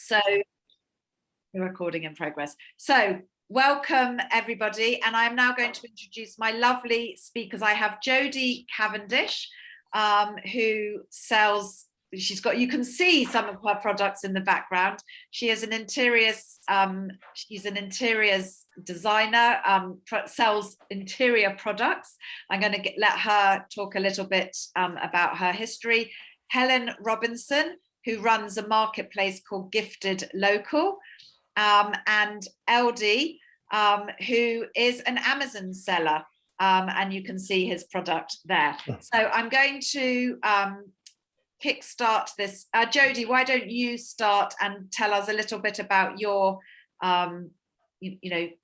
So, the recording in progress. So, welcome everybody, and I'm now going to introduce my lovely speakers. I have Jodie Cavendish, who sells. You can see some of her products in the background. She is an interiors. She's an interiors designer. Sells interior products. I'm going to let her talk a little bit about her history. Helen Robinson, who runs a marketplace called Gifted Local, and Eldi, who is an Amazon seller, and you can see his product there. So I'm going to kickstart this. Jodie, why don't you start and tell us a little bit about your,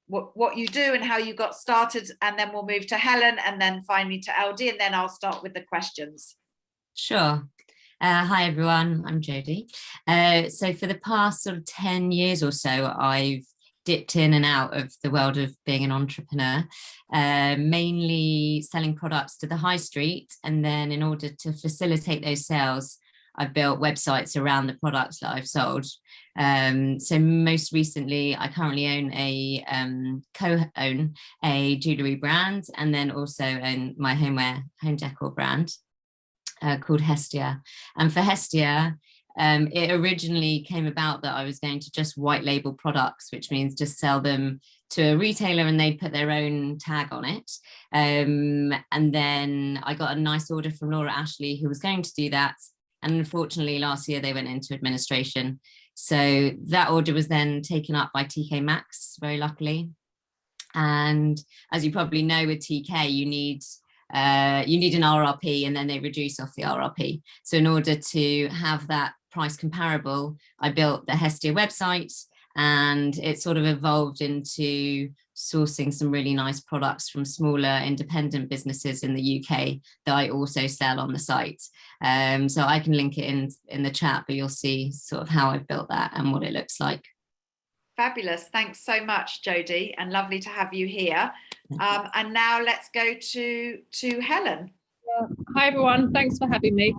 what you do and how you got started, and then we'll move to Helen, and then finally to Eldi, and then I'll start with the questions. Sure. Hi everyone, I'm Jodie. So for the past sort of 10 years or so, I've dipped in and out of the world of being an entrepreneur, mainly selling products to the high street. And then in order to facilitate those sales, I've built websites around the products that I've sold. So most recently, I currently own co-own a jewellery brand, and then also own my home decor brand called Hestia. And for Hestia, it originally came about that I was going to just white label products, which means just sell them to a retailer and they put their own tag on it. And then I got a nice order from Laura Ashley, who was going to do that. And unfortunately, last year they went into administration. So that order was then taken up by TK Maxx, very luckily. And as you probably know, with TK, you need an RRP, and then they reduce off the RRP. So in order to have that price comparable, I built the Hestia website, and it sort of evolved into sourcing some really nice products from smaller independent businesses in the UK that I also sell on the site. So I can link it in the chat, but you'll see sort of how I've built that and what it looks like. Fabulous. Thanks so much, Jodie, and lovely to have you here. And now let's go to Helen. Hi everyone, thanks for having me.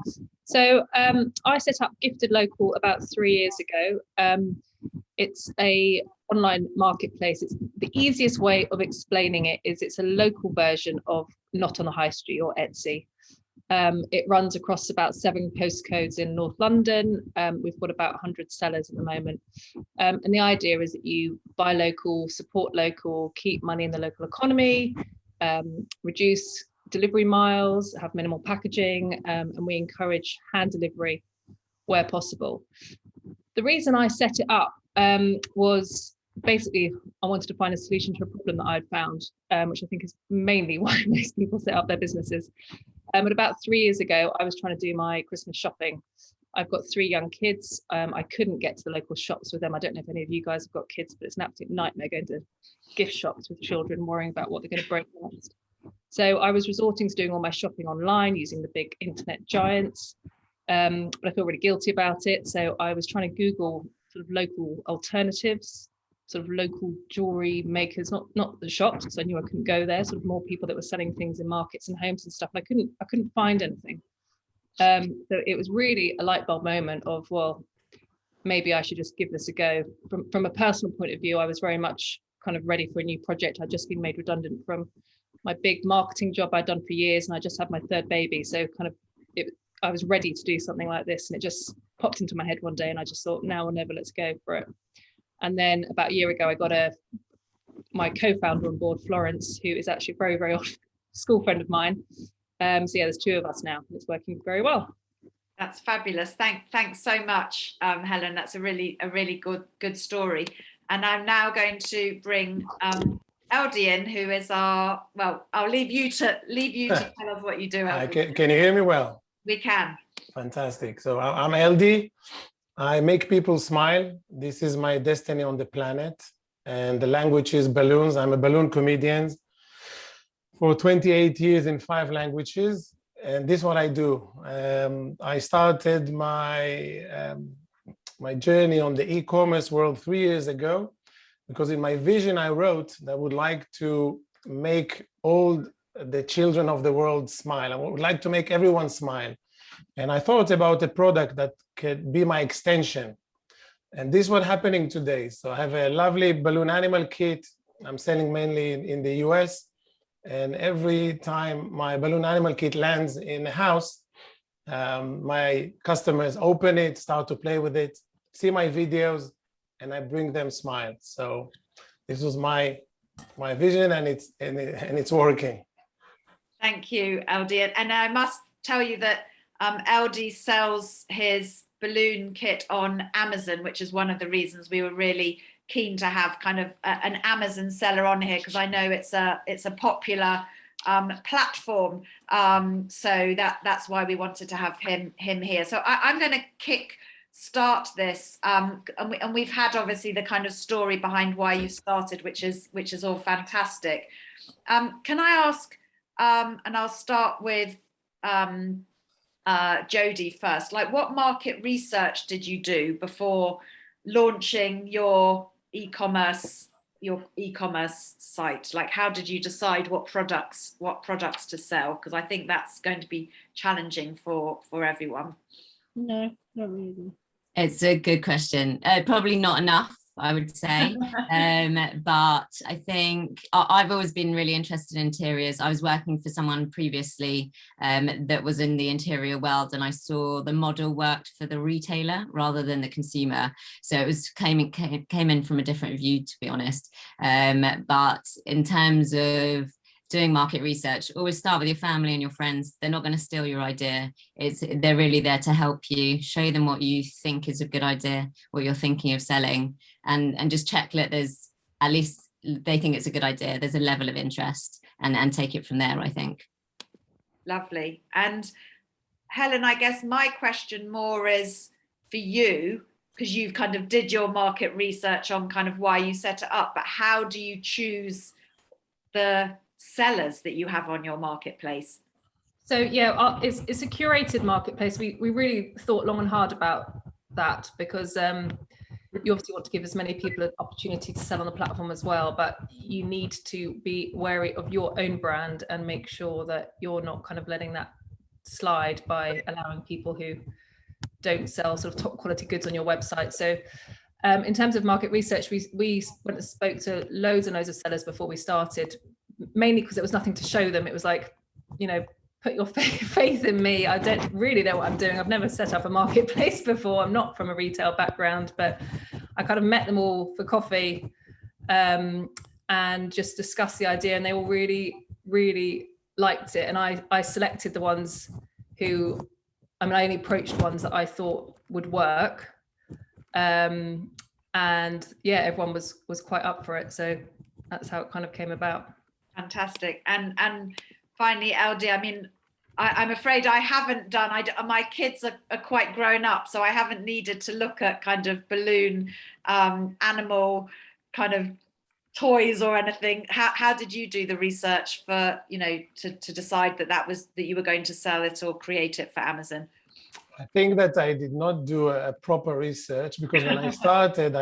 So I set up Gifted Local about 3 years ago. It's a online marketplace. It's the easiest way of explaining it is it's a local version of Not on the High Street or Etsy. It runs across about 7 postcodes in North London. We've got about 100 sellers at the moment. And the idea is that you buy local, support local, keep money in the local economy, reduce delivery miles, have minimal packaging, and we encourage hand delivery where possible. The reason I set it up was basically I wanted to find a solution to a problem that I'd found, which I think is mainly why most people set up their businesses. But about 3 years ago, I was trying to do my Christmas shopping. I've got 3 young kids. I couldn't get to the local shops with them. I don't know if any of you guys have got kids, but it's an absolute nightmare going to gift shops with children, worrying about what they're going to break next. So I was resorting to doing all my shopping online using the big internet giants, but I feel really guilty about it. So I was trying to Google sort of local alternatives, sort of local jewelry makers, not the shops, because I knew I couldn't go there, sort of more people that were selling things in markets and homes and stuff. I couldn't find anything. So it was really a light bulb moment of, well, maybe I should just give this a go. From a personal point of view, I was very much kind of ready for a new project. I'd just been made redundant from my big marketing job I'd done for years, and I just had my 3rd baby. So I was ready to do something like this, and it just popped into my head one day, and I just thought, now or never, let's go for it. And then about a year ago, I got my co-founder on board, Florence, who is actually a very, very old school friend of mine. So yeah, there's 2 of us now. It's working very well. That's fabulous. Thanks so much, Helen. That's a really good story. And I'm now going to bring Eldi in, who is I'll leave you to tell us what you do. Can you hear me well? We can. Fantastic. So I'm Eldi. I make people smile. This is my destiny on the planet. And the language is balloons. I'm a balloon comedian for 28 years in 5 languages. And this is what I do. I started my journey on the e-commerce world 3 years ago, because in my vision, I wrote that I would like to make all the children of the world smile. I would like to make everyone smile. And I thought about a product that could be my extension. And this is what's happening today. So I have a lovely balloon animal kit. I'm selling mainly in the US. And every time my balloon animal kit lands in a house, my customers open it, start to play with it, see my videos, and I bring them smiles. So this was my vision, and it's working. Thank you, Eldi. And I must tell you that Eldi sells his balloon kit on Amazon, which is one of the reasons we were really keen to have kind of an Amazon seller on here, because I know it's a popular platform. So that's why we wanted to have him here. So I'm going to start this, and we've had obviously the kind of story behind why you started, which is all fantastic. Can I ask, and I'll start with Jodie first, like what market research did you do before launching your e-commerce site? Like, how did you decide what products to sell? Because I think that's going to be challenging for everyone. No, not really. It's a good question. Probably not enough, I would say. But I think I've always been really interested in interiors. I was working for someone previously that was in the interior world, and I saw the model worked for the retailer rather than the consumer. So it was came in from a different view, to be honest. But in terms of doing market research, always start with your family and your friends. They're not going to steal your idea. They're really there to help you, show them what you think is a good idea, what you're thinking of selling, and just check that there's, at least they think it's a good idea, there's a level of interest, and take it from there, I think. Lovely. And Helen, I guess my question more is for you, because you've kind of did your market research on kind of why you set it up, but how do you choose the sellers that you have on your marketplace? So yeah, it's a curated marketplace. We really thought long and hard about that, because you obviously want to give as many people an opportunity to sell on the platform as well, but you need to be wary of your own brand and make sure that you're not kind of letting that slide by allowing people who don't sell sort of top quality goods on your website. So in terms of market research, we went and spoke to loads and loads of sellers before we started, mainly because there was nothing to show them. It was like, put your faith in me. I don't really know what I'm doing. I've never set up a marketplace before. I'm not from a retail background, but I kind of met them all for coffee and just discussed the idea, and they all really, really liked it. And I selected the ones who, I only approached ones that I thought would work. And yeah, everyone was quite up for it. So that's how it kind of came about. Fantastic. And finally, Eldi, I'm afraid I haven't done, my kids are quite grown up, so I haven't needed to look at kind of balloon animal kind of toys or anything. How did you do the research for, to decide that you were going to sell it or create it for Amazon? I think that I did not do a proper research, because when I started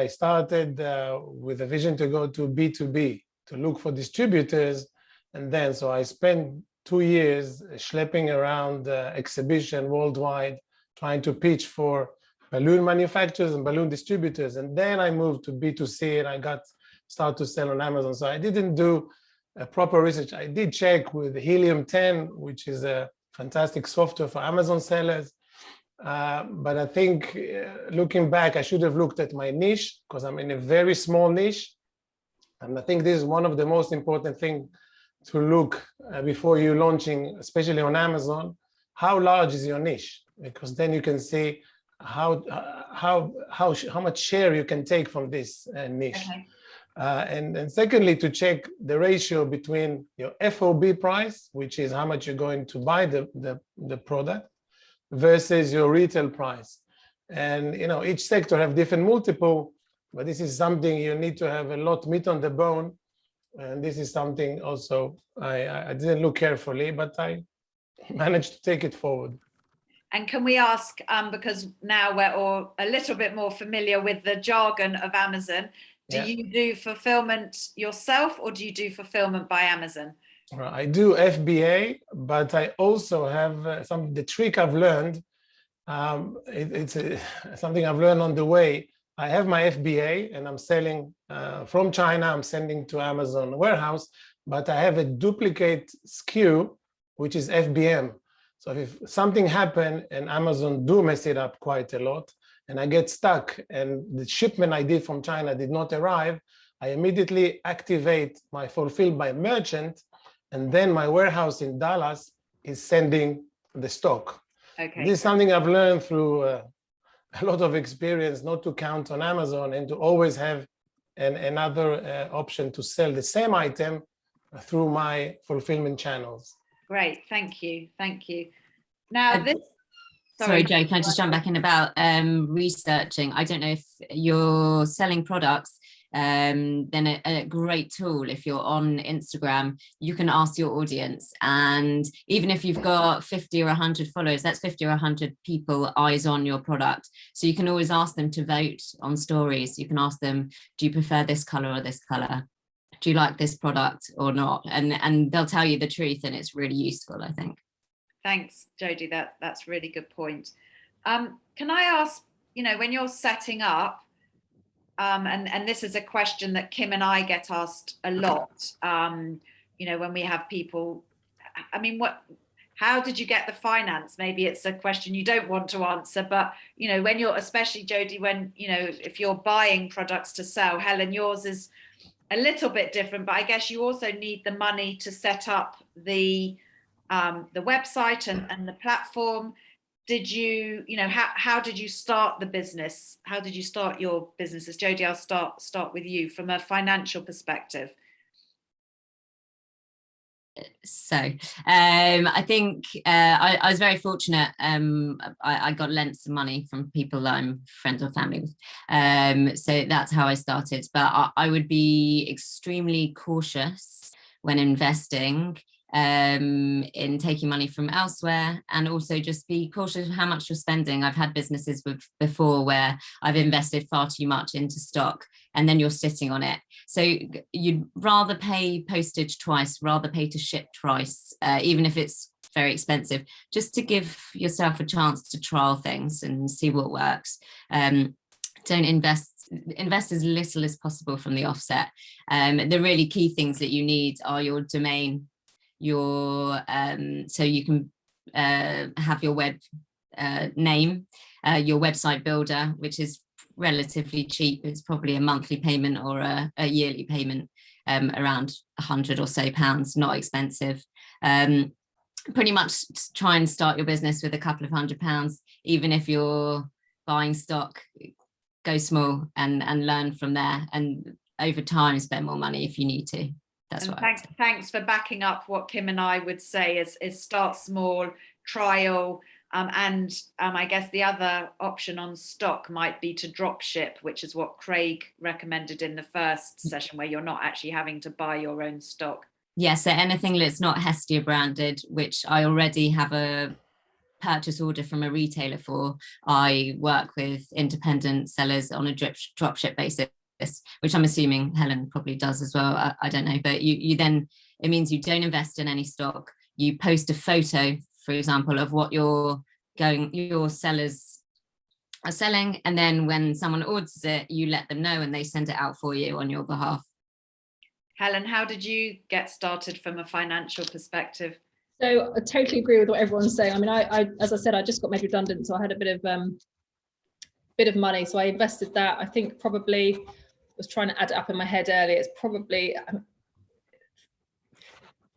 with a vision to go to B2B, to look for distributors. And then, so I spent 2 years schlepping around exhibition worldwide, trying to pitch for balloon manufacturers and balloon distributors. And then I moved to B2C, and I started to sell on Amazon. So I didn't do a proper research. I did check with Helium 10, which is a fantastic software for Amazon sellers. But I think looking back, I should have looked at my niche, because I'm in a very small niche. And I think this is one of the most important things to look before you launching, especially on Amazon. How large is your niche? Because then you can see how much share you can take from this niche. Okay. And secondly, to check the ratio between your FOB price, which is how much you're going to buy the product, versus your retail price. And each sector have different multiple, but this is something you need to have a lot meat on the bone. And this is something also I didn't look carefully, but I managed to take it forward. And can we ask, because now we're all a little bit more familiar with the jargon of Amazon, do you do fulfillment yourself, or do you do fulfillment by Amazon? Well, I do FBA, but I also have the trick I've learned. It's something I've learned on the way. I have my FBA and I'm selling from China, I'm sending to Amazon warehouse, but I have a duplicate SKU, which is FBM. So if something happened and Amazon do mess it up quite a lot, and I get stuck and the shipment I did from China did not arrive, I immediately activate my fulfilled by merchant, and then my warehouse in Dallas is sending the stock. Okay. This is something I've learned through a lot of experience, not to count on Amazon and to always have another option to sell the same item through my fulfillment channels. Great, thank you, thank you. Now this. Sorry, Jo, can I just jump back in about researching? I don't know if you're selling products, then a great tool, if you're on Instagram, you can ask your audience. And even if you've got 50 or 100 followers, that's 50 or 100 people eyes on your product. So you can always ask them to vote on stories. You can ask them, do you prefer this color or this color? Do you like this product or not? And they'll tell you the truth, and it's really useful, I think. Thanks, Jodie. That's a really good point. Can I ask, when you're setting up, and this is a question that Kim and I get asked a lot, when we have people, how did you get the finance? Maybe it's a question you don't want to answer, but, when you're, especially Jodie, when, if you're buying products to sell, Helen, yours is a little bit different, but I guess you also need the money to set up the website and the platform. Did you, how did you start the business? How did you start your businesses? Jodie, I'll start with you from a financial perspective. So I think I was very fortunate. I got lent some money from people that I'm friends or family with. So that's how I started. But I would be extremely cautious when investing in taking money from elsewhere, and also just be cautious of how much you're spending. I've had businesses before where I've invested far too much into stock and then you're sitting on it. So you'd rather pay postage twice, rather pay to ship twice, even if it's very expensive, just to give yourself a chance to trial things and see what works. Don't invest as little as possible from the offset. The really key things that you need are your domain, so you can have your web name, your website builder, which is relatively cheap. It's probably a monthly payment or a yearly payment, around £100 or so, not expensive. Pretty much try and start your business with a couple of £100, even if you're buying stock. Go small and learn from there, and over time spend more money if you need to. That's what. Thanks for backing up what Kim and I would say is start small, trial, and I guess the other option on stock might be to drop ship, which is what Craig recommended in the first session, where you're not actually having to buy your own stock. Yeah, so anything that's not Hestia branded, which I already have a purchase order from a retailer for, I work with independent sellers on a drop ship basis, which I'm assuming Helen probably does as well. I don't know, but you then, it means you don't invest in any stock. You post a photo, for example, of what your sellers are selling, and then when someone orders it, you let them know and they send it out for you on your behalf. Helen, how did you get started from a financial perspective? So I totally agree with what everyone's saying. I mean, I as I said, I just got made redundant, so I had a bit of money, so I invested that. I think probably was trying to add it up in my head earlier. It's probably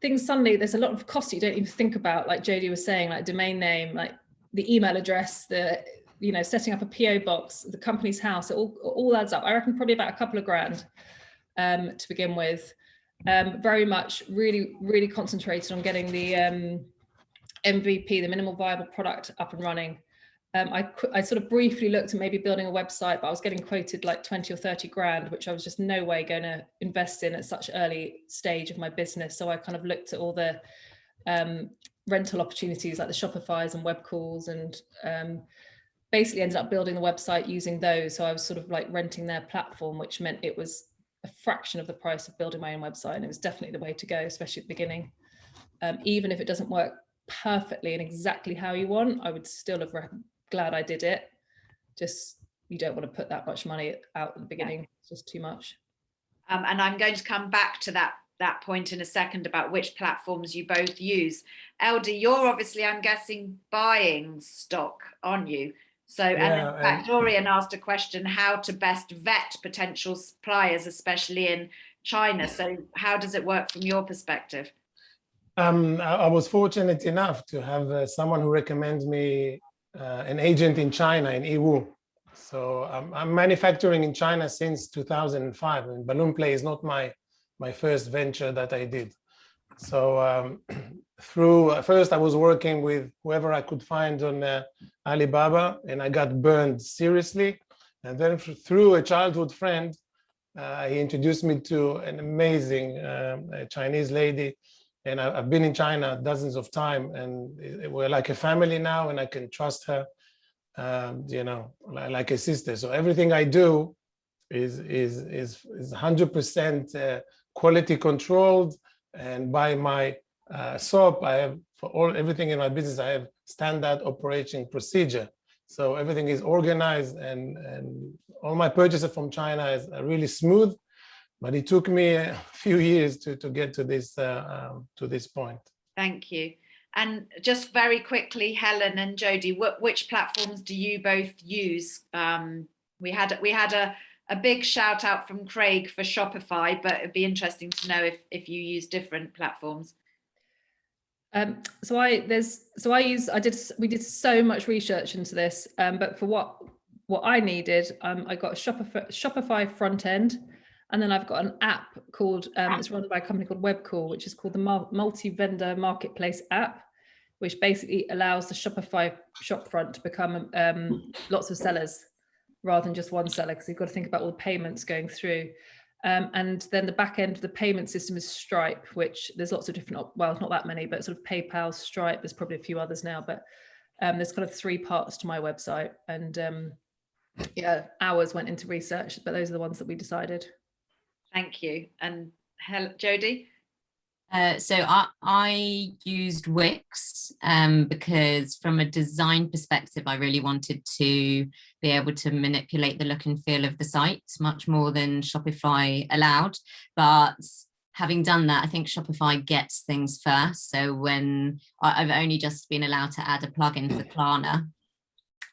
things suddenly, there's a lot of costs you don't even think about, like Jodie was saying, like domain name, like the email address, the setting up a PO box, the company's house. It all adds up. I reckon probably about a couple of grand to begin with. Very much really concentrated on getting the MVP, the minimal viable product, up and running. I sort of briefly looked at maybe building a website, but I was getting quoted like 20 or 30 grand, which I was just no way going to invest in at such early stage of my business. So I kind of looked at all the rental opportunities like the Shopify's and web calls, and basically ended up building the website using those. So I was sort of like renting their platform, which meant it was a fraction of the price of building my own website. And it was definitely the way to go, especially at the beginning. Even if it doesn't work perfectly and exactly how you want, I would still have glad I did it. Just you don't want to put that much money out at the beginning. It's just too much. And I'm going to come back to that point in a second about which platforms you both use. Eldi, you're obviously, I'm guessing, buying stock, aren't you? So, and in fact, Dorian asked a question, how to best vet potential suppliers, especially in China. So how does it work from your perspective? I was fortunate enough to have someone who recommends me an agent in China, in Yiwu. So I'm manufacturing in China since 2005, and Balloon Play is not my first venture that I did. So first I was working with whoever I could find on Alibaba, and I got burned seriously. And then through a childhood friend, he introduced me to an amazing Chinese lady. And I've been in China dozens of times, and we're like a family now, and I can trust her, you know, like a sister. So everything I do is 100% quality controlled. And by my SOP, I have for everything in my business, I have standard operating procedure. So everything is organized, and all my purchases from China is really smooth. But it took me a few years to get to this point. Thank you. And just very quickly, Helen and Jodie, which platforms do you both use? We had a big shout out from Craig for Shopify, but it'd be interesting to know if you use different platforms. We did so much research into this, but for what I needed, I got a Shopify front end. And then I've got an app called, it's run by a company called Webcall, which is called the multi-vendor marketplace app, which basically allows the Shopify shopfront to become lots of sellers rather than just one seller, because you've got to think about all the payments going through. And then the back end of the payment system is Stripe, which there's lots of different, well, not that many, but sort of PayPal, Stripe, there's probably a few others now, but there's kind of 3 parts to my website. And yeah, hours went into research, but those are the ones that we decided. Thank you. And Jodie? So I used Wix because from a design perspective, I really wanted to be able to manipulate the look and feel of the site much more than Shopify allowed. But having done that, I think Shopify gets things first. So when I've only just been allowed to add a plugin for Klarna,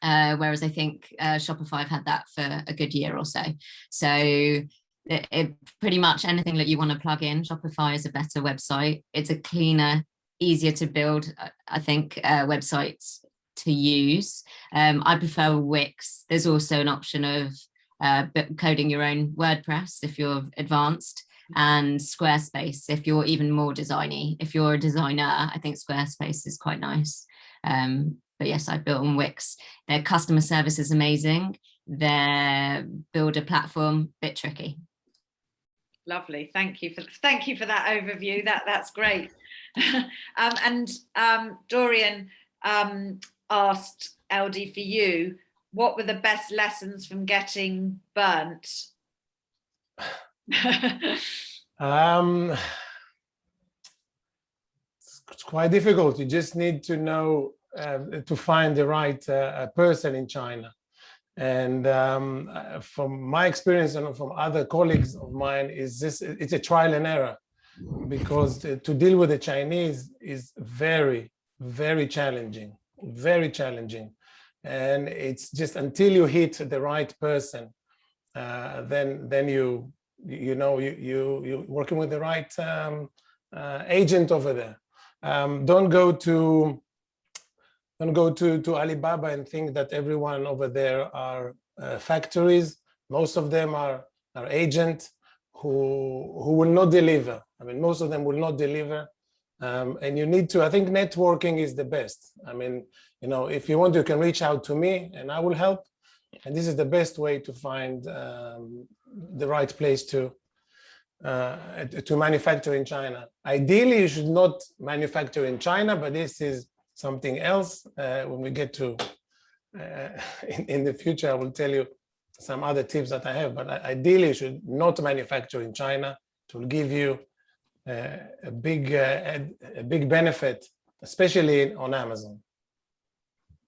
whereas I think Shopify have had that for a good year or so. So it pretty much anything that you want to plug in, Shopify is a better website. It's a cleaner, easier to build, I think, websites to use. I prefer Wix. There's also an option of coding your own WordPress if you're advanced, and Squarespace if you're even more designy. If you're a designer, I think Squarespace is quite nice. But yes, I built on Wix. Their customer service is amazing. Their builder platform, bit tricky. Lovely, thank you for that overview. That's great. And Dorian asked Eldi, for you, what were the best lessons from getting burnt? It's quite difficult. You just need to know to find the right person in China. And from my experience and from other colleagues of mine, it's a trial and error, because to deal with the Chinese is very, very challenging, and it's just until you hit the right person, then you're working with the right agent over there. Don't go to Alibaba and think that everyone over there are factories. Most of them are agents who will not deliver. I mean, most of them will not deliver. And you need to, I think networking is the best. I mean, if you want, you can reach out to me and I will help. And this is the best way to find the right place to manufacture in China. Ideally, you should not manufacture in China, but this is something else. When we get to in the future, I will tell you some other tips that I have, but ideally you should not manufacture in China. It will give you a big benefit, especially on Amazon.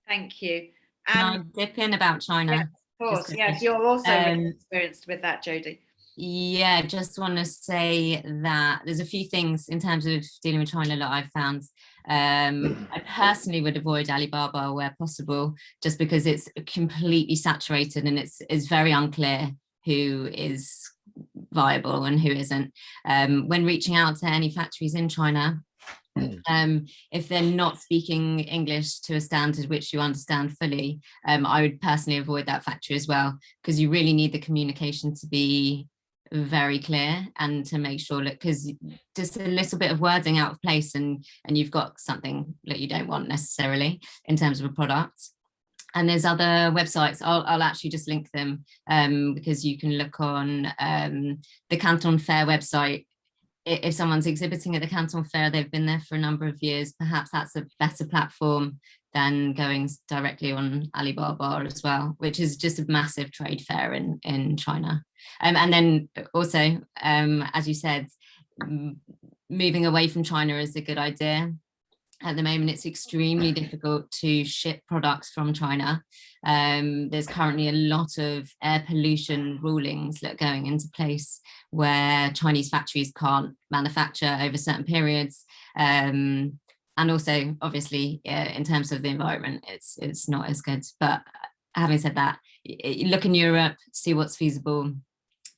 Thank you. Can I dip in about China? course, yes, you're also really Um, experienced with that, Jodie. Yeah, just want to say that there's a few things in terms of dealing with China that I've found. I personally would avoid Alibaba where possible, just because it's completely saturated and it's very unclear who is viable and who isn't. When reaching out to any factories in China, if they're not speaking English to a standard which you understand fully, I would personally avoid that factory as well, because you really need the communication to be very clear and to make sure that, because just a little bit of wording out of place and you've got something that you don't want necessarily in terms of a product. And there's other websites, I'll actually just link them, because you can look on the Canton Fair website. If someone's exhibiting at the Canton Fair, they've been there for a number of years, perhaps that's a better platform than going directly on Alibaba as well, which is just a massive trade fair in China. And then also, as you said, moving away from China is a good idea. At the moment, it's extremely difficult to ship products from China. There's currently a lot of air pollution rulings that are going into place where Chinese factories can't manufacture over certain periods. And also, obviously, in terms of the environment, it's not as good. But having said that, look in Europe, see what's feasible,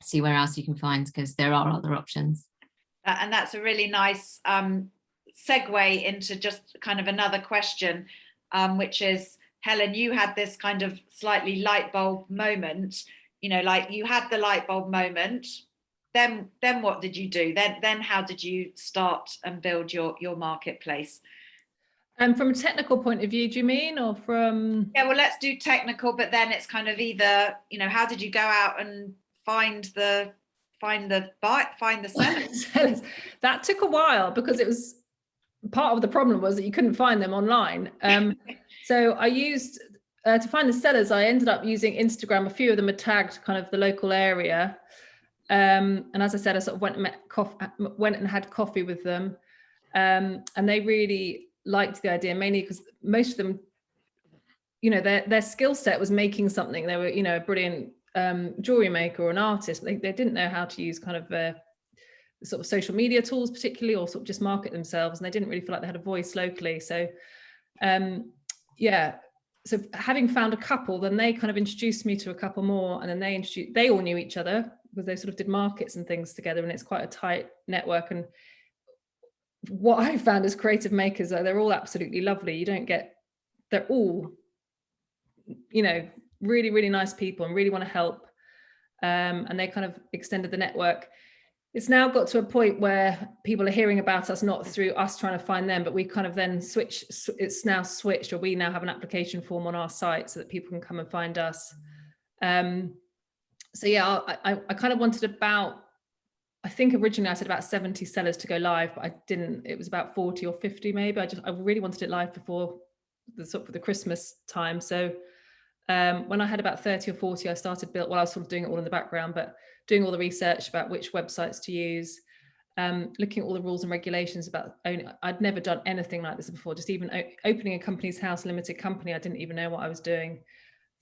see where else you can find, because there are other options. And that's a really nice segue into just kind of another question, which is, Helen, you had this kind of slightly light bulb moment, like you had the light bulb moment, then what did you do? Then how did you start and build your marketplace? From a technical point of view, do you mean, or from? Yeah, well, let's do technical, but then it's kind of either, how did you go out and find the sellers? That took a while, because it was part of the problem was that you couldn't find them online. So I used to find the sellers, I ended up using Instagram. A few of them are tagged kind of the local area. And as I said, I sort of went and had coffee with them. And they really liked the idea, mainly because most of them, their skill set was making something. They were, a brilliant jewelry maker or an artist. They didn't know how to use kind of sort of social media tools particularly, or sort of just market themselves, and they didn't really feel like they had a voice locally. So so having found a couple, then they kind of introduced me to a couple more, and then they all knew each other because they sort of did markets and things together, and it's quite a tight network. And what I found as creative makers, they're all absolutely lovely. They're all really, really nice people and really want to help, and they kind of extended the network. It's now got to a point where people are hearing about us, not through us trying to find them, but we kind of then it's now switched, or we now have an application form on our site so that people can come and find us. So yeah, I kind of wanted I think originally I said about 70 sellers to go live, but I didn't. It was about 40 or 50 maybe. I really wanted it live before the Christmas time. So when I had about 30 or 40, I started I was sort of doing it all in the background, but doing all the research about which websites to use, looking at all the rules and regulations about owning. I'd never done anything like this before, just even opening a company's house limited company. I didn't even know what I was doing.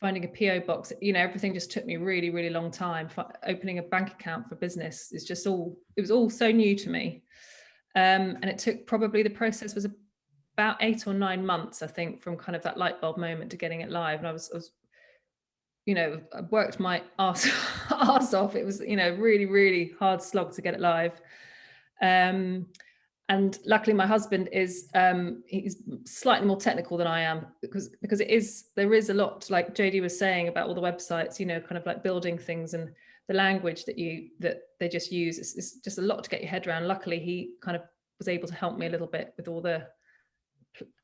Finding a PO box, everything just took me really, really long time. Opening a bank account for business it was all so new to me. And it took the process was about 8 or 9 months, I think, from kind of that light bulb moment to getting it live. And I was I worked my arse off. It was, really, really hard slog to get it live. And luckily my husband is, he's slightly more technical than I am, because there is a lot, like Jodie was saying, about all the websites, kind of like building things, and the language that they just use. It's just a lot to get your head around. Luckily he kind of was able to help me a little bit with all the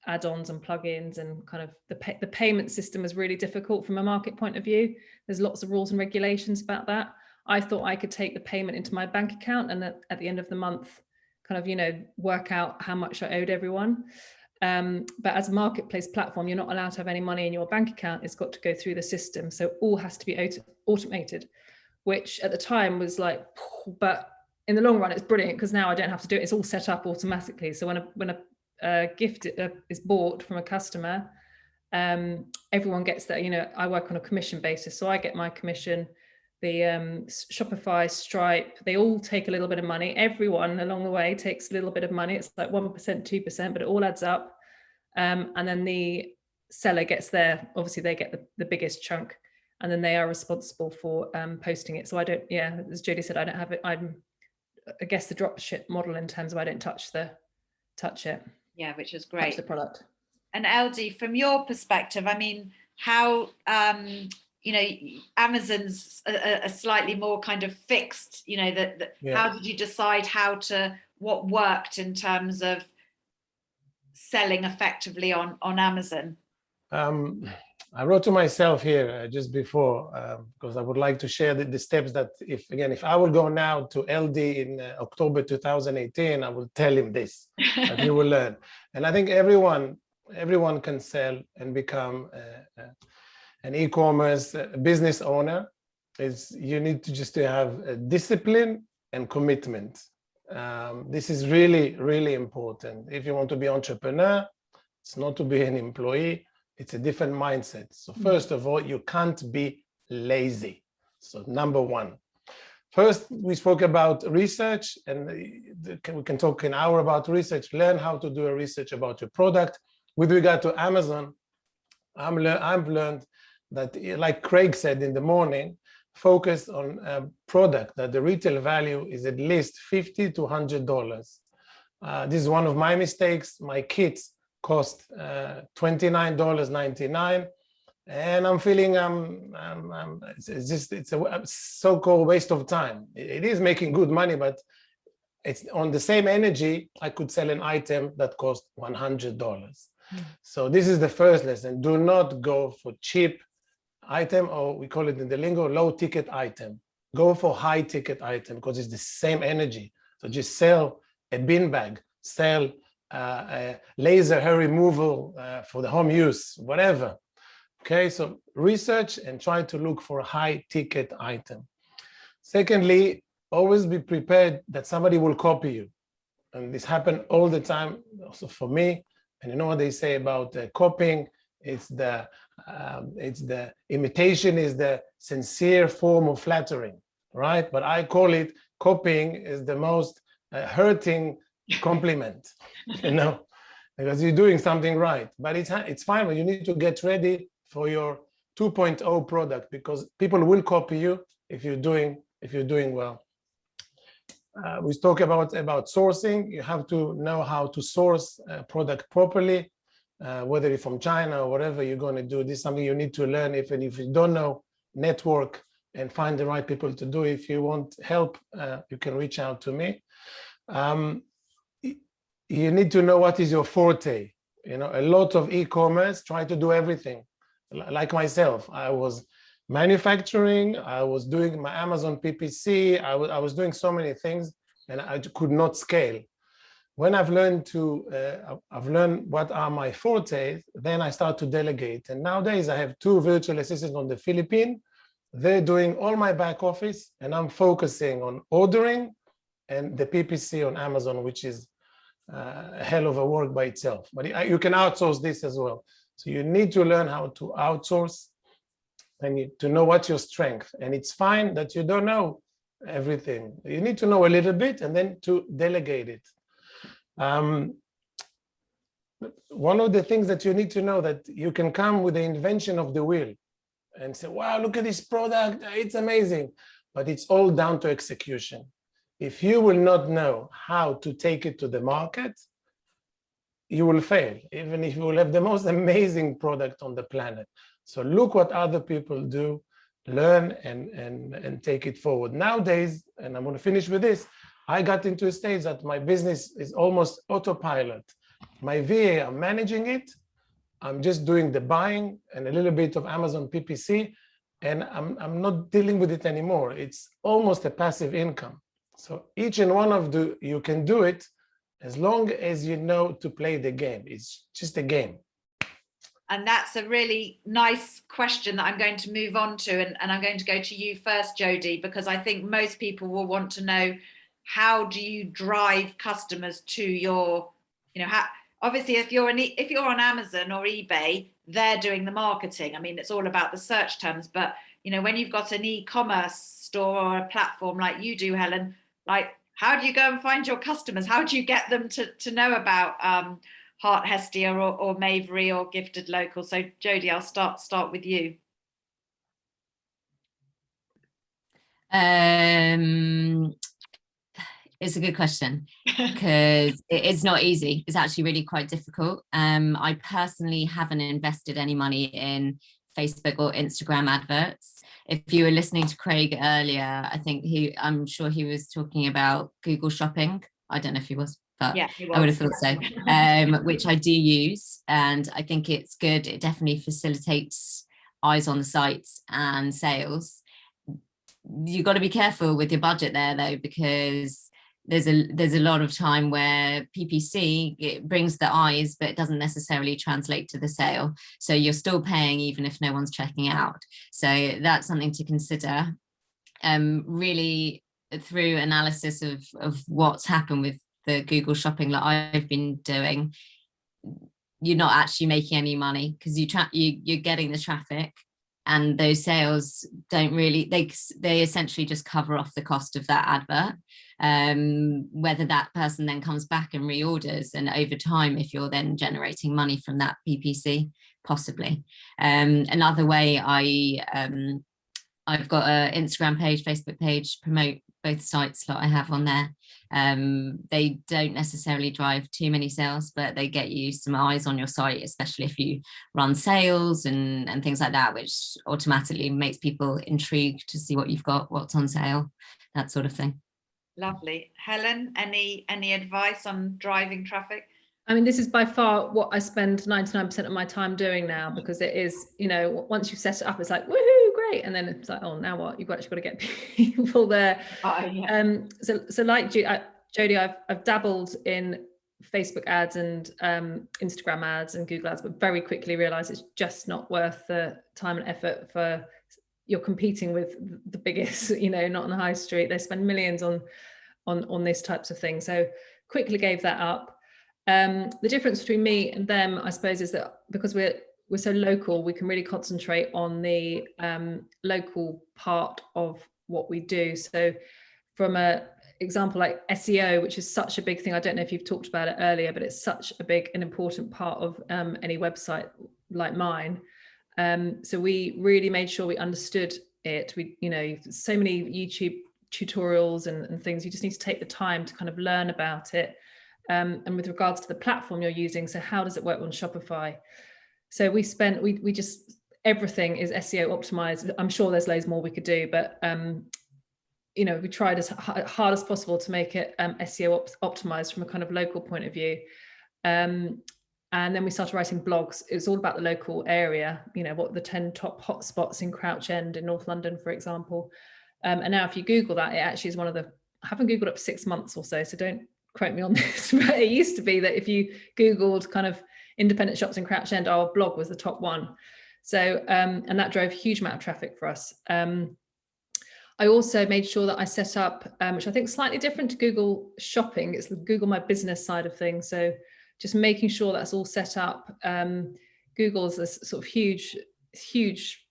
add-ons and plugins, and kind of the payment system is really difficult from a market point of view. There's lots of rules and regulations about that. I thought I could take the payment into my bank account, and at the end of the month kind of work out how much I owed everyone. But as a marketplace platform, you're not allowed to have any money in your bank account. It's got to go through the system, so all has to be automated, which at the time was like, but in the long run it's brilliant, because now I don't have to do it. It's all set up automatically. So when a gift is bought from a customer, everyone gets that. You know, I work on a commission basis, so I get my commission. The Shopify, Stripe, they all take a little bit of money. Everyone along the way takes a little bit of money. It's like 1%, 2%, but it all adds up. And then the seller gets obviously they get the biggest chunk, and then they are responsible for posting it. So I don't, yeah, as Jodie said, I don't have it. I guess the drop ship model in terms of I don't touch it. Yeah, which is great. Touch the product. And Eldi, from your perspective, I mean, how, you know, Amazon's a slightly more kind of fixed, you know, how did you decide what worked in terms of selling effectively on Amazon? I wrote to myself here just before, because I would like to share the steps that if I will go now to Eldi in October 2018, I will tell him this, that he will learn. And I think everyone can sell and become an e-commerce business owner. You need to have a discipline and commitment. This is really, really important. If you want to be entrepreneur, it's not to be an employee. It's a different mindset. So first of all, you can't be lazy. So number one. First, we spoke about research, and we can talk an hour about research. Learn how to do a research about your product. With regard to Amazon, I've learned that, like Craig said in the morning, focus on a product that the retail value is at least $50 to $100. This is one of my mistakes. My kits cost $29.99, and I'm feeling it's a so-called waste of time. It is making good money, but it's on the same energy I could sell an item that costs $100. So this is the first lesson. Do not go for cheap item, or we call it in the lingo, low ticket item. Go for high ticket item because it's the same energy. So just sell a bin bag, sell a laser hair removal for the home use, whatever. Okay, so research and try to look for a high ticket item. Secondly, always be prepared that somebody will copy you. And this happened all the time, also for me. And you know what they say about copying? It's the imitation is the sincere form of flattering, right? But I call it copying is the most hurting compliment, you know, because you're doing something right. But it's fine, but you need to get ready for your 2.0 product, because people will copy you if you're doing well. We talk about sourcing. You have to know how to source a product properly, whether it's from China or whatever you're going to do. This is something you need to learn. If you don't know, network and find the right people to do. If you want help, you can reach out to me. You need to know what is your forte. You know, a lot of e-commerce try to do everything. Like myself, I was manufacturing, I was doing my Amazon PPC, I was doing so many things, and I could not scale. When I've learned what are my fortes, then I start to delegate. And nowadays I have 2 virtual assistants on the Philippines. They're doing all my back office, and I'm focusing on ordering and the PPC on Amazon, which is a hell of a work by itself. But you can outsource this as well. So you need to learn how to outsource, and to know what's your strength. And it's fine that you don't know everything. You need to know a little bit and then to delegate it. One of the things that you need to know, that you can come with the invention of the wheel and say, wow, look at this product, it's amazing. But it's all down to execution. If you will not know how to take it to the market, you will fail, even if you will have the most amazing product on the planet. So look what other people do, learn and take it forward. Nowadays, and I'm going to finish with this, I got into a stage that my business is almost autopilot. My VA, I'm managing it. I'm just doing the buying and a little bit of Amazon PPC, and I'm not dealing with it anymore. It's almost a passive income. So each and one of you can do it, as long as you know to play the game. It's just a game. And that's a really nice question that I'm going to move on to. And I'm going to go to you first, Jodie, because I think most people will want to know, how do you drive customers to your, obviously if you're on Amazon or eBay, they're doing the marketing. I mean, it's all about the search terms, but you know, when you've got an e-commerce store or a platform like you do, Helen, like how do you go and find your customers? How do you get them to know about Heart Hestia or Mavery or Gifted Local? So Jodie, I'll start with you. It's a good question because it's not easy. It's actually really quite difficult. I personally haven't invested any money in Facebook or Instagram adverts. If you were listening to Craig earlier, I'm sure he was talking about Google Shopping. I don't know if he was, but yeah, I would have thought so, which I do use. And I think it's good. It definitely facilitates eyes on the sites and sales. You've got to be careful with your budget there though, because there's a lot of time where PPC, it brings the eyes, but it doesn't necessarily translate to the sale. So you're still paying even if no one's checking out. So that's something to consider. Really through analysis of what's happened with the Google Shopping that I've been doing, you're not actually making any money because you're getting the traffic. And those sales don't really, they essentially just cover off the cost of that advert. Whether that person then comes back and reorders, and over time, if you're then generating money from that PPC, possibly. Another way, I've got an Instagram page, Facebook page, promote both sites that I have on there. They don't necessarily drive too many sales, but they get you some eyes on your site, especially if you run sales and things like that, which automatically makes people intrigued to see what you've got, what's on sale, that sort of thing. Lovely. Helen, any advice on driving traffic? I mean, this is by far what I spend 99% of my time doing now, because it is, you know, once you set it up, it's like, woohoo, great. And then it's like, oh, now what? You've actually got to get people there. Oh, yeah. So like Jodie, I've dabbled in Facebook ads and Instagram ads and Google ads, but very quickly realized it's just not worth the time and effort for, you're competing with the biggest, you know, not on the high street. They spend millions on these types of things. So quickly gave that up. The difference between me and them, I suppose, is that because we're so local, we can really concentrate on the local part of what we do. So from a example like SEO, which is such a big thing, I don't know if you've talked about it earlier, but it's such a big and important part of any website like mine. So we really made sure we understood it. We, you know, so many YouTube tutorials and things, you just need to take the time to kind of learn about it. And with regards to the platform you're using, so how does it work on Shopify? So we just, everything is SEO optimized. I'm sure there's loads more we could do, but you know, we tried as hard as possible to make it SEO optimized from a kind of local point of view. And then we started writing blogs. It was all about the local area, you know, what the 10 top hotspots in Crouch End in North London, for example. And now if you Google that, it actually is one of the, I haven't Googled it for 6 months or so don't quote me on this, but it used to be that if you Googled kind of independent shops in Crouch End, our blog was the top one. So, and that drove a huge amount of traffic for us. I also made sure that I set up, which I think is slightly different to Google Shopping, it's the Google My Business side of things. So just making sure that's all set up. Google's this sort of huge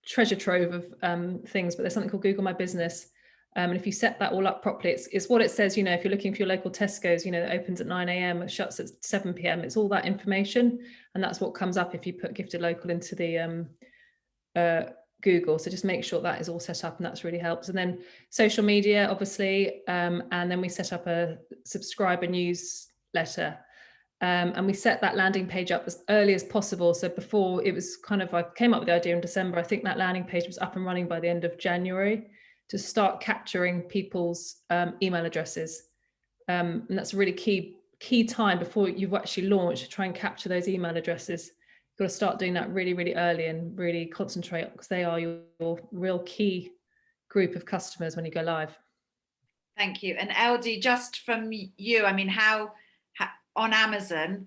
treasure trove of things, but there's something called Google My Business. And if you set that all up properly, it's what it says, you know, if you're looking for your local Tesco's, you know, it opens at 9 a.m, it shuts at 7 p.m. It's all that information. And that's what comes up if you put Gifted Local into the Google. So just make sure that is all set up, and that's really helps. And then social media, obviously. And then we set up a subscriber newsletter. And we set that landing page up as early as possible. So before it was kind of, I came up with the idea in December. I think that landing page was up and running by the end of January, to start capturing people's email addresses. And that's a really key time before you've actually launched, to try and capture those email addresses. You've got to start doing that really, really early and really concentrate, because they are your real key group of customers when you go live. Thank you. And Eldi, just from you, I mean, how on Amazon,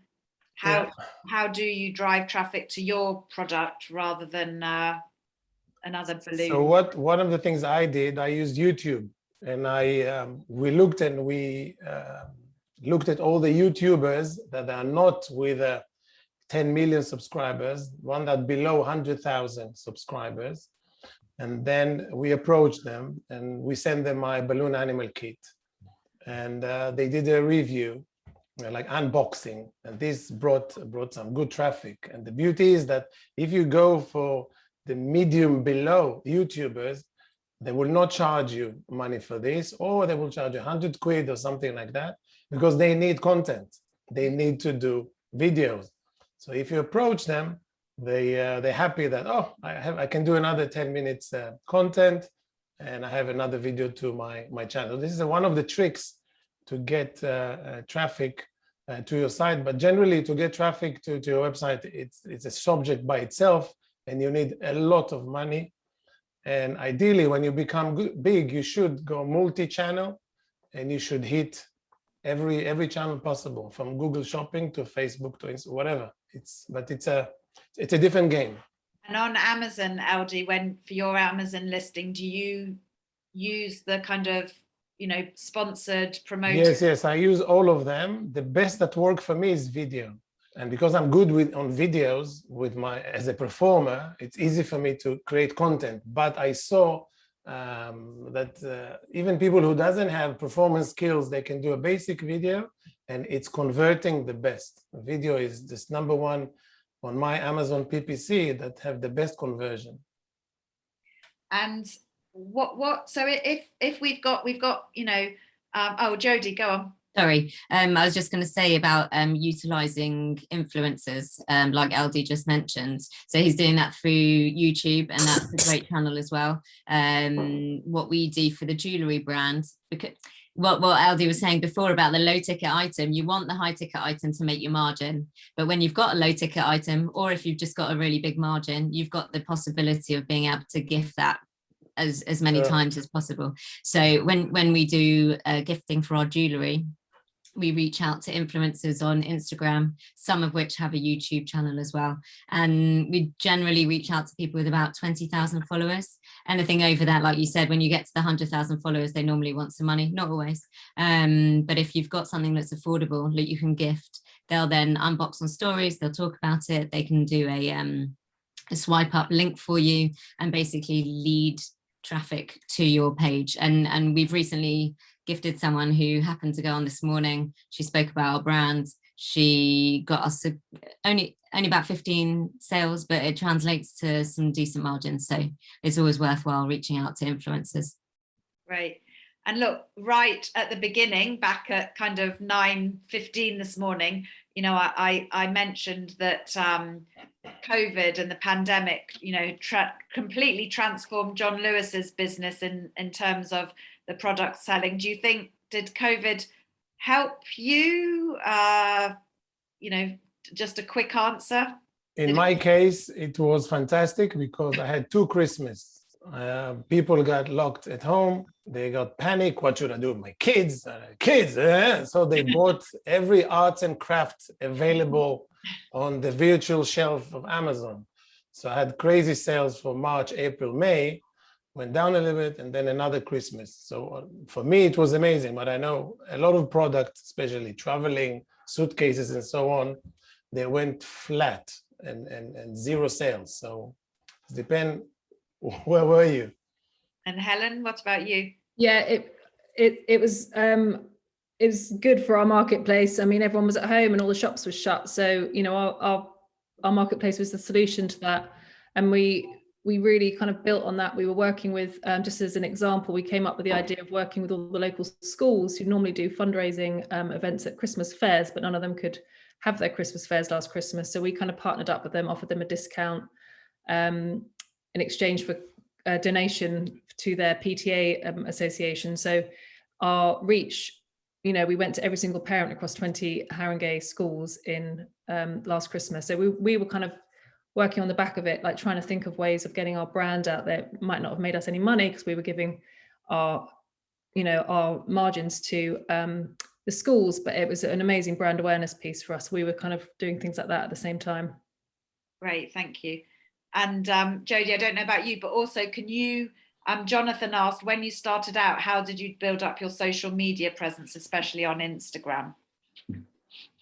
how do you drive traffic to your product rather than another balloon? So one of the things I did, I used YouTube, and we looked and we looked at all the YouTubers that are not with 10 million subscribers, one that below 100,000 subscribers. And then we approached them and we sent them my balloon animal kit. And they did a review, like unboxing, and this brought some good traffic. And the beauty is that if you go for the medium below YouTubers, they will not charge you money for this, or they will charge you 100 quid or something like that, because they need content. They need to do videos. So if you approach them, they're happy that, oh, I can do another 10 minutes content, and I have another video to my channel. This is one of the tricks to get traffic to your site. But generally, to get traffic to your website, it's a subject by itself, and you need a lot of money. And ideally, when you become big, you should go multi-channel, and you should hit every channel possible, from Google Shopping to Facebook to Instagram, whatever. It's a different game. And on Amazon, Eldi, for your Amazon listing, do you use the kind of, sponsored promoted? Yes, I use all of them. The best that work for me is video. And because I'm good on videos as a performer, it's easy for me to create content. But I saw that even people who doesn't have performance skills, they can do a basic video, and it's converting the best. Video is just number one on my Amazon PPC that have the best conversion. And so if we've got Jodie, go on. Sorry, I was just going to say about utilizing influencers, like Eldi just mentioned. So he's doing that through YouTube, and that's a great channel as well. What we do for the jewelry brand, because what Eldi was saying before about the low ticket item, you want the high ticket item to make your margin. But when you've got a low ticket item, or if you've just got a really big margin, you've got the possibility of being able to gift that as many times as possible. So when we do gifting for our jewelry, we reach out to influencers on Instagram, some of which have a YouTube channel as well. And we generally reach out to people with about 20,000 followers. Anything over that, like you said, when you get to the 100,000 followers, they normally want some money, not always. But if you've got something that's affordable that you can gift, they'll then unbox on stories, they'll talk about it, they can do a swipe up link for you and basically lead traffic to your page. And we've recently gifted someone who happened to go on this morning. She spoke about our brand. She got us only about 15 sales, but it translates to some decent margins. So it's always worthwhile reaching out to influencers. Right. And look, right at the beginning, back at kind of 9:15 this morning, I mentioned that COVID and the pandemic, completely transformed John Lewis's business in terms of the product selling. Do you think, did COVID help you? Just a quick answer. In my case, it was fantastic because I had 2 Christmas. People got locked at home. They got panic. What should I do with my kids? So they bought every arts and craft available on the virtual shelf of Amazon. So I had crazy sales for March, April, May, went down a little bit, and then another Christmas. So for me, it was amazing. But I know a lot of products, especially traveling, suitcases and so on, they went flat and zero sales. So it depends. Where were you? And Helen, what about you? Yeah, it was good for our marketplace. I mean, everyone was at home and all the shops were shut. So, our marketplace was the solution to that. And we really kind of built on that. We were working with, just as an example, we came up with the idea of working with all the local schools who normally do fundraising events at Christmas fairs, but none of them could have their Christmas fairs last Christmas. So we kind of partnered up with them, offered them a discount in exchange for a donation to their PTA association. So our reach, we went to every single parent across 20 Haringey schools in last Christmas. So we were kind of working on the back of it, like trying to think of ways of getting our brand out there. It might not have made us any money because we were giving our margins to the schools, but it was an amazing brand awareness piece for us. We were kind of doing things like that at the same time. Great, thank you. And Jodie, I don't know about you, but also can you, Jonathan asked, when you started out, how did you build up your social media presence, especially on Instagram?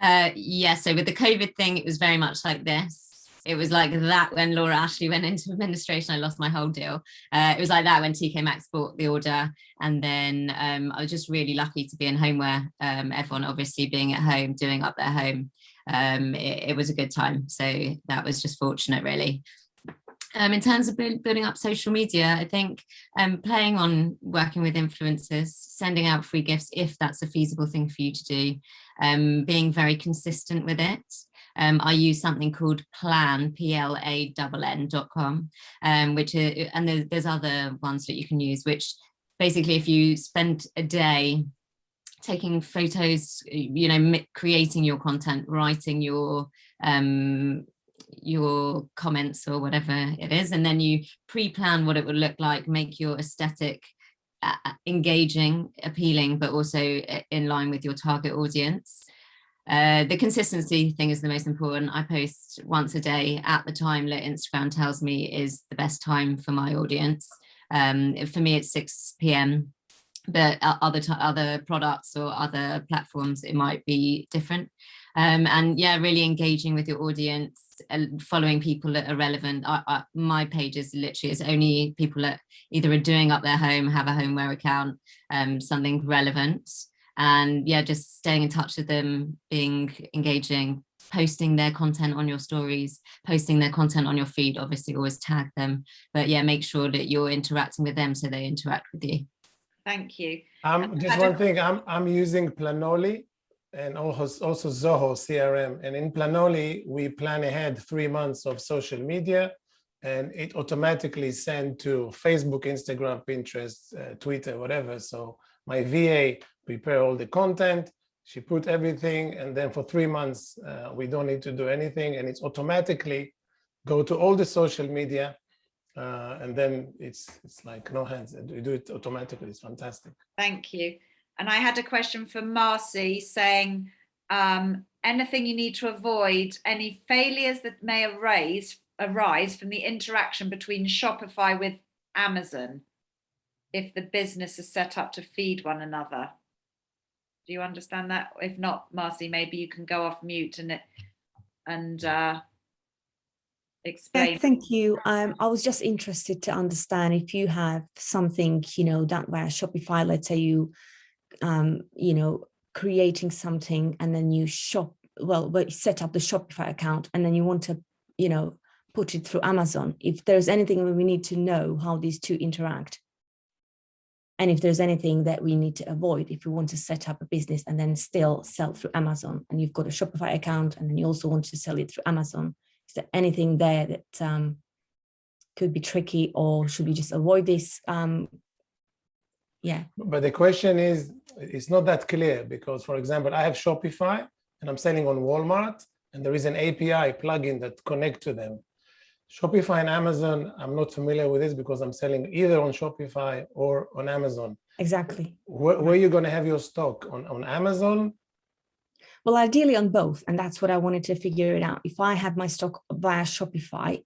Yeah, so with the COVID thing, it was very much like this. It was like that when Laura Ashley went into administration, I lost my whole deal. It was like that when TK Maxx bought the order. And then I was just really lucky to be in homeware. Everyone obviously being at home, doing up their home. It was a good time. So that was just fortunate, really. In terms of building up social media, I think playing on working with influencers, sending out free gifts if that's a feasible thing for you to do, being very consistent with it. I use something called Plan, PLANN.com, which and there's other ones that you can use, which basically if you spend a day taking photos, creating your content, writing your comments or whatever it is, and then you pre-plan what it would look like, make your aesthetic engaging, appealing, but also in line with your target audience. The consistency thing is the most important. I post once a day at the time that Instagram tells me is the best time for my audience. For me, it's 6 p.m. but other products or other platforms, it might be different. And yeah, really engaging with your audience, following people that are relevant. My page is only people that either are doing up their home, have a homeware account, something relevant. And yeah, just staying in touch with them, being engaging, posting their content on your stories, posting their content on your feed, obviously always tag them, but yeah, make sure that you're interacting with them so they interact with you. Thank you. Just one thing, I'm using Planoly and also Zoho CRM. And in Planoly, we plan ahead 3 months of social media, and it automatically sends to Facebook, Instagram, Pinterest, Twitter, whatever. So my VA prepare all the content, she put everything, and then for 3 months, we don't need to do anything, and it's automatically go to all the social media. And then it's like no hands, we do it automatically. It's fantastic. Thank you. And I had a question from Marcy saying, anything you need to avoid, any failures that may arise from the interaction between Shopify with Amazon if the business is set up to feed one another. Do you understand that? If not, Marcy, maybe you can go off mute and explain. Yeah, thank you. I was just interested to understand if you have something, done via Shopify. Let's say you, creating something, and then you set up the Shopify account, and then you want to, put it through Amazon. If there's anything we need to know how these two interact, and if there's anything that we need to avoid if you want to set up a business and then still sell through Amazon, and you've got a Shopify account, and then you also want to sell it through Amazon. Is there anything there that could be tricky, or should we just avoid this? Yeah. But the question is, it's not that clear, because, for example, I have Shopify and I'm selling on Walmart, and there is an API plugin that connects to them. Shopify and Amazon, I'm not familiar with this because I'm selling either on Shopify or on Amazon. Exactly. Where are you going to have your stock? On Amazon? Well, ideally on both, and that's what I wanted to figure it out. If I have my stock via Shopify,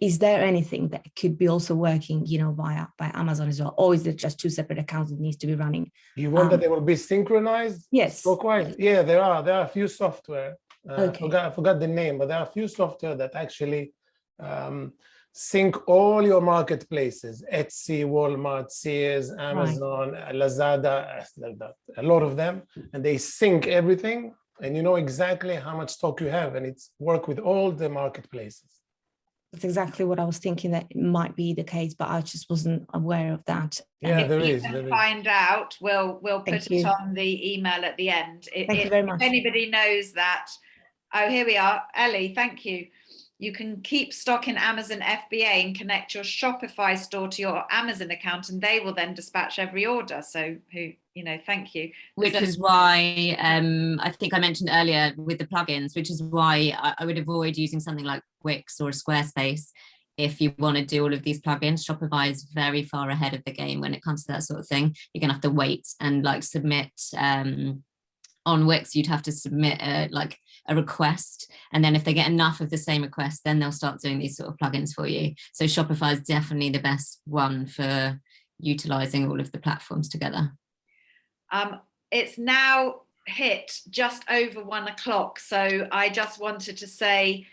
is there anything that could be also working, via Amazon as well, or is it just two separate accounts that needs to be running? You want that they will be synchronized? Yes. Stock-wise? Yeah, there are a few software. Okay. I forgot the name, but there are a few software that actually sync all your marketplaces: Etsy, Walmart, Sears, Amazon, right, Lazada, a lot of them, and they sync everything, and you know exactly how much stock you have, and it's work with all the marketplaces. That's exactly what I was thinking, that it might be the case, but I just wasn't aware of that. Yeah, if there you is. Can find out, we'll put it on the email at the end. Thank you very much. If anybody knows that, oh, here we are, Ellie. Thank you. You can keep stock in Amazon FBA and connect your Shopify store to your Amazon account, and they will then dispatch every order. So, thank you. Which is why I think I mentioned earlier with the plugins, which is why I would avoid using something like Wix or Squarespace if you want to do all of these plugins. Shopify is very far ahead of the game when it comes to that sort of thing. You're going to have to wait and submit. On Wix, you'd have to submit a request, and then if they get enough of the same request, then they'll start doing these sort of plugins for you. So Shopify is definitely the best one for utilizing all of the platforms together. It's now hit just over 1 o'clock. So I just wanted to say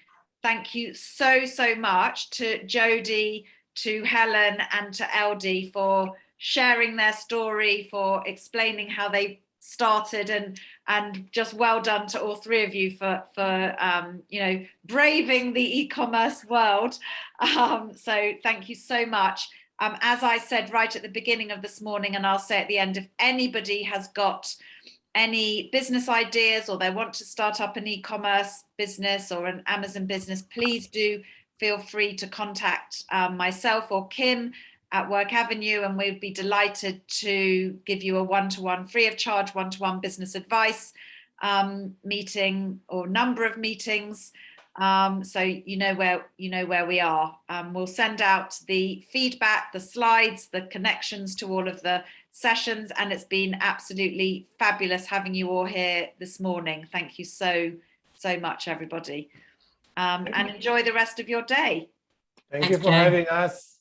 thank you so much to Jodie, to Helen and to Eldi for sharing their story, for explaining how they started, and just well done to all three of you for you know, braving the e-commerce world. So thank you so much. As I said right at the beginning of this morning, and I'll say at the end, if anybody has got any business ideas or they want to start up an e-commerce business or an Amazon business, please do feel free to contact myself or Kim at Work Avenue, and we'd be delighted to give you a one-to-one, free of charge, one-to-one business advice meeting or number of meetings. So you know where we are. We'll send out the feedback, the slides, the connections to all of the sessions, and it's been absolutely fabulous having you all here this morning. Thank you so much, everybody, and enjoy the rest of your day. Thank you for having us.